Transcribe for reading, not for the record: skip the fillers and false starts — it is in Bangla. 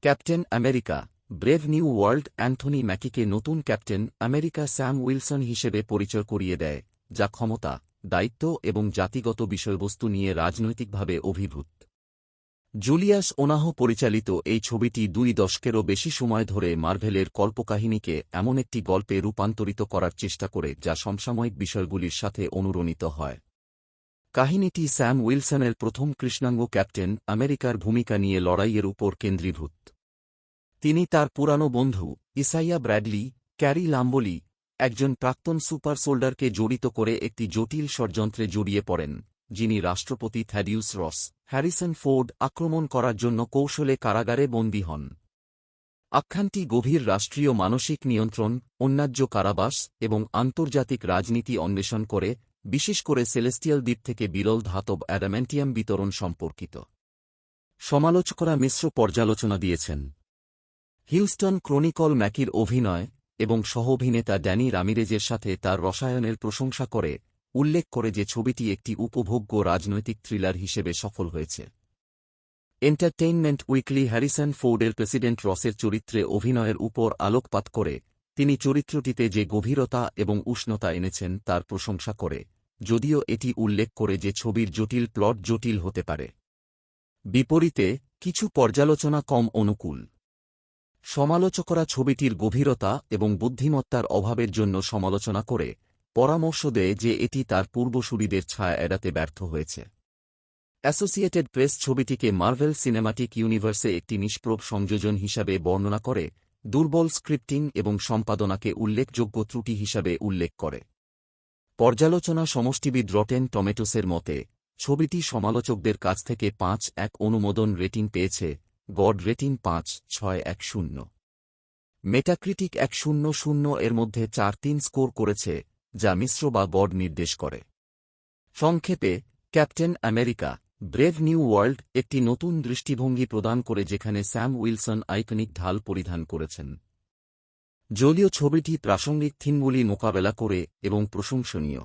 Captain America brave new world Anthony ম্যাকিকে নতুন ক্যাপ্টেন আমেরিকা স্যাম উইলসন হিসেবে পরিচয় করিয়ে দেয়, যা ক্ষমতা, দায়িত্ব এবং জাতিগত বিষয়বস্তু নিয়ে রাজনৈতিকভাবে অভিভূত। জুলিয়াস ওনাহো পরিচালিত এই ছবিটি 2 দশকেরও বেশি সময় ধরে মার্ভেলের কল্পকাহিনীকে এমন একটি গল্পে রূপান্তরিত করার চেষ্টা করে যা সমসাময়িক বিষয়গুলির সাথে অনুরণিত হয়। কাহিনীটি স্যাম উইলসনের প্রথম কৃষ্ণাঙ্গ ক্যাপ্টেন আমেরিকার ভূমিকা নিয়ে লড়াইয়ের উপর কেন্দ্রীভূত। তিনি তার পুরানো বন্ধু ইসাইয়া ব্র্যাডলি, ক্যারি লাম্বলি, একজন প্রাক্তন সুপার সোল্ডারকে জড়িত করে একটি জটিল ষড়যন্ত্রে জড়িয়ে পড়েন, যিনি রাষ্ট্রপতি থ্যাডিউস রস হ্যারিসন ফোর্ড আক্রমণ করার জন্য কৌশলে কারাগারে বন্দী হন। আখ্যানটি গভীর রাষ্ট্রীয় মানসিক নিয়ন্ত্রণ, অন্যায্য কারাবাস এবং আন্তর্জাতিক রাজনীতি অন্বেষণ করে, বিশেষ করে সেলেস্টিয়াল দ্বীপ থেকে বিরল ধাতব অ্যাডামেন্টিয়াম বিতরণ সম্পর্কিত। সমালোচকরা মিশ্র পর্যালোচনা দিয়েছেন। হিউস্টন ক্রনিকল ম্যাকির অভিনয় এবং সহ-অভিনেতা ড্যানি রামিরেজের সাথে তার রসায়নের প্রশংসা করে, উল্লেখ করে যে ছবিটি একটি উপভোগ্য রাজনৈতিক থ্রিলার হিসেবে সফল হয়েছে। এন্টারটেইনমেন্ট উইকলি হ্যারিসন ফোর্ডের প্রেসিডেন্ট রসের চরিত্রে অভিনয়ের উপর আলোকপাত করে তিনি চরিত্রটিতে যে গভীরতা এবং উষ্ণতা এনেছেন তার প্রশংসা করে, যদিও এটি উল্লেখ করে যে ছবির জটিল প্লট জটিল হতে পারে। বিপরীতে, কিছু পর্যালোচনা কম অনুকূল। সমালোচকরা ছবিটির গভীরতা এবং বুদ্ধিমত্তার অভাবের জন্য সমালোচনা করে পরামর্শ দেয় যে এটি তার পূর্বসূরিদের ছায়া এড়াতে ব্যর্থ হয়েছে। অ্যাসোসিয়েটেড প্রেস ছবিটিকে মার্ভেল সিনেমাটিক ইউনিভার্সে একটি নিষ্প্রভ সংযোজন হিসাবে বর্ণনা করে, দুর্বল স্ক্রিপ্টিং এবং সম্পাদনাকে উল্লেখযোগ্য ত্রুটি হিসাবে উল্লেখ করে। পর্যালোচনা সমষ্টিবিদ রটেন টমেটোসের মতে, ছবিটি সমালোচকদের কাছ থেকে 5.1 অনুমোদন রেটিং পেয়েছে, গড রেটিং 5.610। মেটাক্রিটিক 100 এর মধ্যে 4.3 স্কোর করেছে, যা মিশ্র বা গড নির্দেশ করে। সংক্ষেপে, captain America brave new world একটি নতুন দৃষ্টিভঙ্গি প্রদান করে যেখানে স্যাম উইলসন আইকনিক ঢাল পরিধান করেছেন। যদিও ছবিটি প্রাসঙ্গিক থিমগুলি মোকাবেলা করে এবং প্রশংসনীয়।